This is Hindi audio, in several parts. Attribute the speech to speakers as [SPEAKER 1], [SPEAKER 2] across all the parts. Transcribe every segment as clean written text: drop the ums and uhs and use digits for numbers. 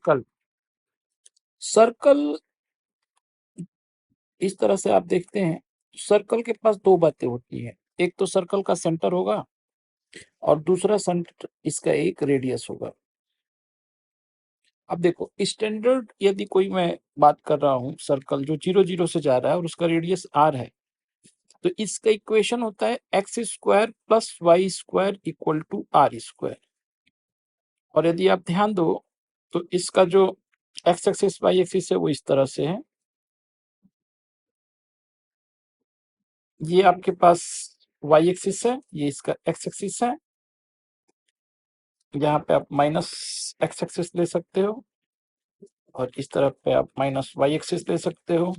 [SPEAKER 1] सर्कल। सर्कल इस तरह से आप देखते हैं, सर्कल के पास दो बातें होती हैं, एक तो सर्कल का सेंटर होगा और दूसरा सेंटर इसका एक रेडियस होगा। अब देखो स्टैंडर्ड यदि कोई मैं बात कर रहा हूं, सर्कल जो 0 0 से जा रहा है और उसका रेडियस r है, तो इसका इक्वेशन होता है x square plus y square equal to r square. और यदि आप ध्यान दो तो इसका जो एक्स एक्सिस वाई एक्सिस है वो इस तरह से है, ये आपके पास वाई एक्सिस है, ये इसका एक्स एक्सिस है, यहाँ पे आप माइनस एक्स एक्सिस ले सकते हो और इस तरफ पे आप माइनस वाई एक्सिस ले सकते हो,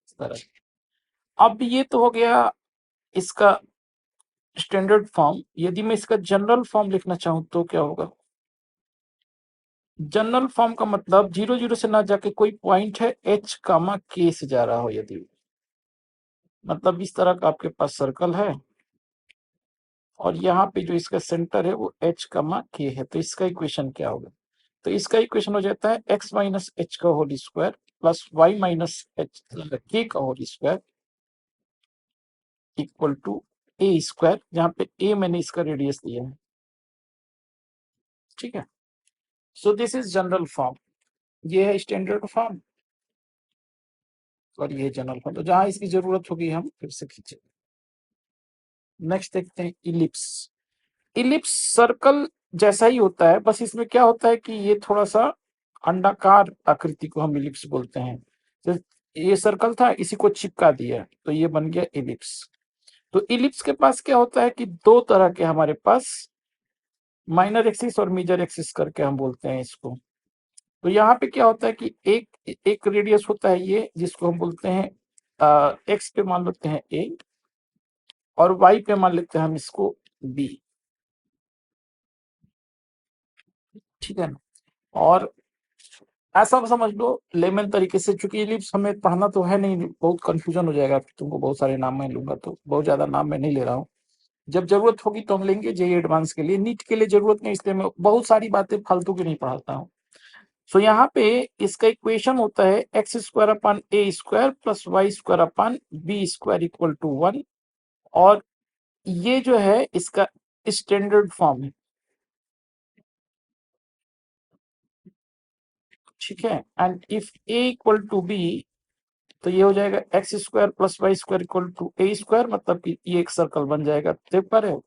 [SPEAKER 1] इस तरह। अब ये तो हो गया इसका स्टैंडर्ड फॉर्म। यदि मैं इसका जनरल फॉर्म लिखना चाहूं तो क्या होगा? जनरल फॉर्म का मतलब 0 0 से ना जाके कोई पॉइंट है h कामा k से जा रहा हो, यदि मतलब इस तरह का आपके पास सर्कल है और यहाँ पे जो इसका सेंटर है वो h कामा k है, तो इसका इक्वेशन क्या होगा? तो इसका इक्वेशन हो जाता है x माइनस एच का whole square plus y minus h के का whole square equal to a square, जहाँ पे ए मैंने इसका रेडियस दिया है। ठीक है, so this is general form, ये है स्टैंडर्ड फॉर्म और ये जनरल फॉर्म। तो जहां इसकी जरूरत होगी हम फिर से खींचे। नेक्स्ट देखते हैं इलिप्स। इलिप्स सर्कल जैसा ही होता है, बस इसमें क्या होता है कि ये थोड़ा सा अंडाकार आकृति को हम इलिप्स बोलते हैं। तो ये सर्कल था, इसी को चिपका दिया तो ये बन गया इलिप्स। तो इलिप्स के पास क्या होता है कि दो तरह के हमारे पास माइनर एक्सिस और मेजर एक्सिस करके हम बोलते हैं इसको। तो यहाँ पे क्या होता है कि एक रेडियस होता है ये, जिसको हम बोलते हैं एक्स पे मान लेते हैं ए और वाई पे मान लेते हैं हम इसको बी। ठीक है ना? और ऐसा समझ लो लेमन तरीके से, चूंकि इलिप्स हमें पढ़ना तो है नहीं, बहुत कंफ्यूजन हो जाएगा, तुमको बहुत सारे नाम मैं लूंगा तो बहुत ज्यादा नाम मैं नहीं ले रहा हूँ। जब जरूरत होगी तो हम लेंगे जेई एडवांस के लिए, नीट के लिए जरूरत नहीं, इसलिए मैं बहुत सारी बातें फालतू की नहीं पढ़ाता हूँ। सो यहाँ पे इसका इक्वेशन होता है x square upon a square plus y square upon b square equal to 1, और ये जो है इसका स्टैंडर्ड फॉर्म है। ठीक है, and if a equal to b तो ये हो जाएगा x square plus y square equal to a square, मतलब कि ये एक सर्कल बन जाएगा। देख पा रहे हो,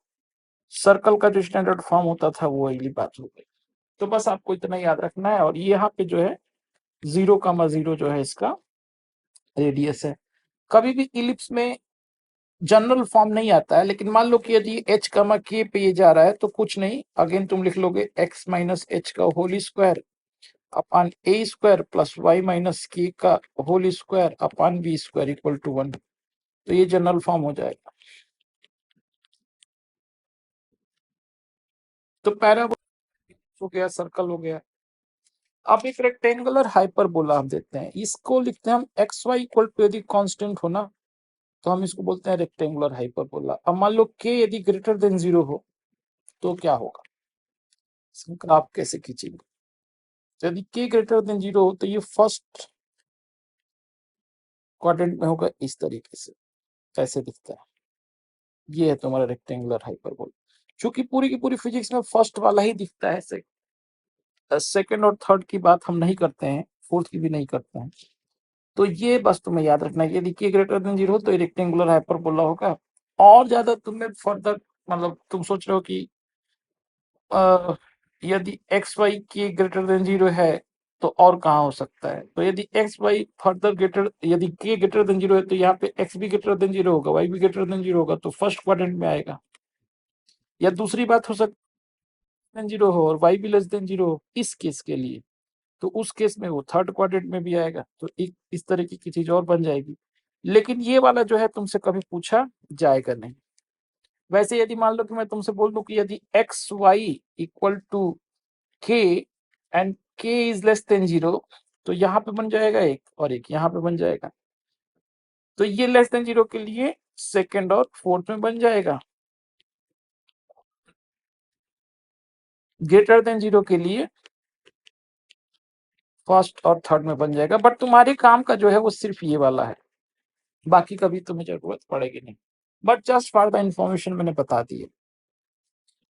[SPEAKER 1] सर्कल का जो स्टैंडर्ड फॉर्म होता था वो अगली बात हो गई। तो बस आपको इतना याद रखना है। और ये यहाँ पे जो है 0,0 जो है इसका रेडियस है। कभी भी इलिप्स में जनरल फॉर्म नहीं आता है, लेकिन मान लो कि यदि h कमा k पे ये जा रहा है तो कुछ नहीं, अगेन तुम लिख लोगे x माइनस एच का whole square upon a square plus y minus k का whole square upon b square equal to 1। तो ये जनरल फॉर्म हो जाएगा। तो पैराबोला हो गया, सर्कल हो गया। अब एक रेक्टेंगुलर हाइपरबोला हम देते हैं, इसको लिखते हैं हम एक्स वाई इक्वल टू, यदि कांस्टेंट हो ना तो हम इसको बोलते हैं रेक्टेंगुलर हाइपरबोला। अब मान लो k यदि ग्रेटर देन 0 हो तो क्या होगा, इसका आप कैसे खींचेंगे? यदि k ग्रेटर देन 0 हो तो ये फर्स्ट क्वाड्रेंट में होगा, इस तरीके से कैसे दिखता है। ये है तुम्हारा रेक्टेंगुलर हाइपरबोला। क्योंकि पूरी की पूरी फिजिक्स में फर्स्ट वाला ही दिखता है, सेकंड और थर्ड की बात हम नहीं करते हैं, फोर्थ की भी नहीं करते हैं। तो ये बस तुम्हें याद रखना है, यदि k ग्रेटर देन 0 हो तो ये रेक्टेंगुलर हाइपरबोला होगा। और ज्यादा तुम्हें फर्दर मतलब तुम सोच रहे हो कि यदि एक्स वाई के ग्रेटर देन 0 है तो और कहाँ हो सकता है? तो यदि एक्स वाई फर्दर ग्रेटर, यदि के ग्रेटर देन 0 है तो यहाँ पे एक्स भी ग्रेटर देन 0 होगा, वाई भी ग्रेटर देन 0 होगा, तो फर्स्ट क्वाड्रेंट में आएगा। या दूसरी बात हो सकती है 0 हो और वाई भी लेस देन 0 हो, इस केस के लिए तो उस केस में वो थर्ड क्वाड्रेंट में भी आएगा, तो एक इस तरीके की चीज और बन जाएगी। लेकिन ये वाला जो है तुमसे कभी पूछा जाएगा नहीं। वैसे यदि मान लो कि मैं तुमसे बोल दूं कि यदि x y equal to k and k is less than 0, तो यहाँ पे बन जाएगा एक और एक यहाँ पे बन जाएगा। तो ये लेस देन 0 के लिए सेकंड और फोर्थ में बन जाएगा, ग्रेटर देन 0 के लिए फर्स्ट और थर्ड में बन जाएगा, बट तुम्हारे काम का जो है वो सिर्फ ये वाला है, बाकी कभी तुम्हें जरूरत पड़ेगी नहीं, but just for the information मैंने बता दी है।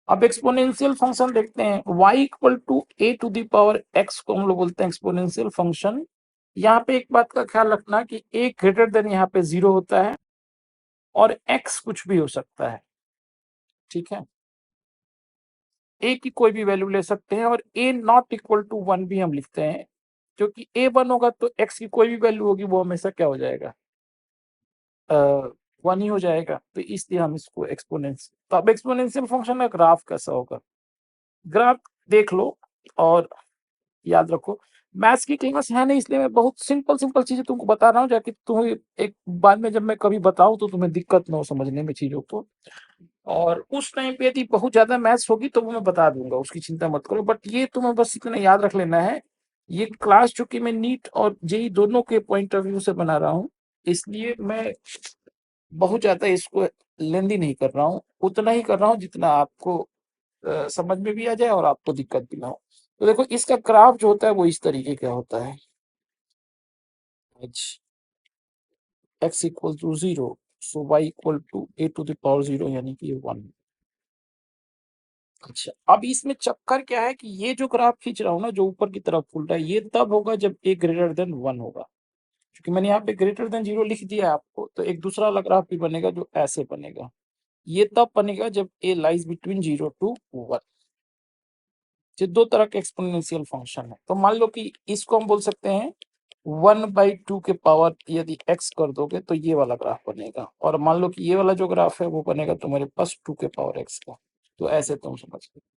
[SPEAKER 1] अब एक्सपोनेंशियल फंक्शन देखते हैं, y equal to a to the power x को हम लोग बोलते हैं एक्सपोनेंशियल फंक्शन। यहाँ पे एक बात का ख्याल रखना कि a ग्रेटर देन यहाँ पे 0 होता है और x कुछ भी हो सकता है, ठीक है। a की कोई भी वैल्यू ले सकते हैं और a नॉट इक्वल टू 1 भी हम लिखते हैं, क्योंकि a 1 होगा तो x की कोई भी वैल्यू होगी वो हमेशा क्या हो जाएगा, 1 ही हो जाएगा, तो इसलिए हम इसको एक्सपोनेंशियल। तो अब एक्सपोनेंशियल फंक्शन का ग्राफ कैसा होगा, ग्राफ देख लो और याद रखो। मैथ्स की क्लास है नहीं, इसलिए मैं बहुत सिंपल सिंपल चीजें तुमको बता रहा हूँ, जाकि तुम्हें एक बाद में जब मैं कभी बताऊं तो तुम्हें दिक्कत ना हो समझने में चीजों को। और उस टाइम पे यदि बहुत ज्यादा मैथ्स होगी तो वो मैं बता दूंगा, उसकी चिंता मत करो। बट ये तुम्हें बस इतना याद रख लेना है, ये क्लास चूंकि मैं नीट और जेई दोनों के पॉइंट ऑफ व्यू से बना रहा हूँ, इसलिए मैं बहुत ज्यादा इसको लेंदी नहीं कर रहा हूँ, उतना ही कर रहा हूँ जितना आपको समझ में भी आ जाए और आपको दिक्कत भी ना हो। तो देखो इसका ग्राफ जो होता है वो इस तरीके का होता है, x equal to 0, so y equal to a to the power 0 यानी कि 1। अच्छा, अब इसमें चक्कर क्या है कि ये जो ग्राफ खींच रहा हूँ ना, जो ऊपर की तरफ फुल रहा है, ये तब होगा जब a ग्रेटर देन 1 होगा। क्योंकि मैंने यहाँ पे ग्रेटर देन 0 लिख दिया है आपको, तो एक दूसरा वाला ग्राफ भी बनेगा जो ऐसे बनेगा। ये तब बनेगा जब a लाइज बिटवीन 0 टू 1। ये दो तरह के एक्सपोनेंशियल फंक्शन है। तो मान लो कि इसको हम बोल सकते हैं 1/2 के पावर यदि x कर दोगे तो ये वाला ग्राफ बनेगा, और मान लो कि ये वाला जो ग्राफ है वो बनेगा तुम्हारे पास 2 के पावर x का। तो ऐसे तुम समझ लो।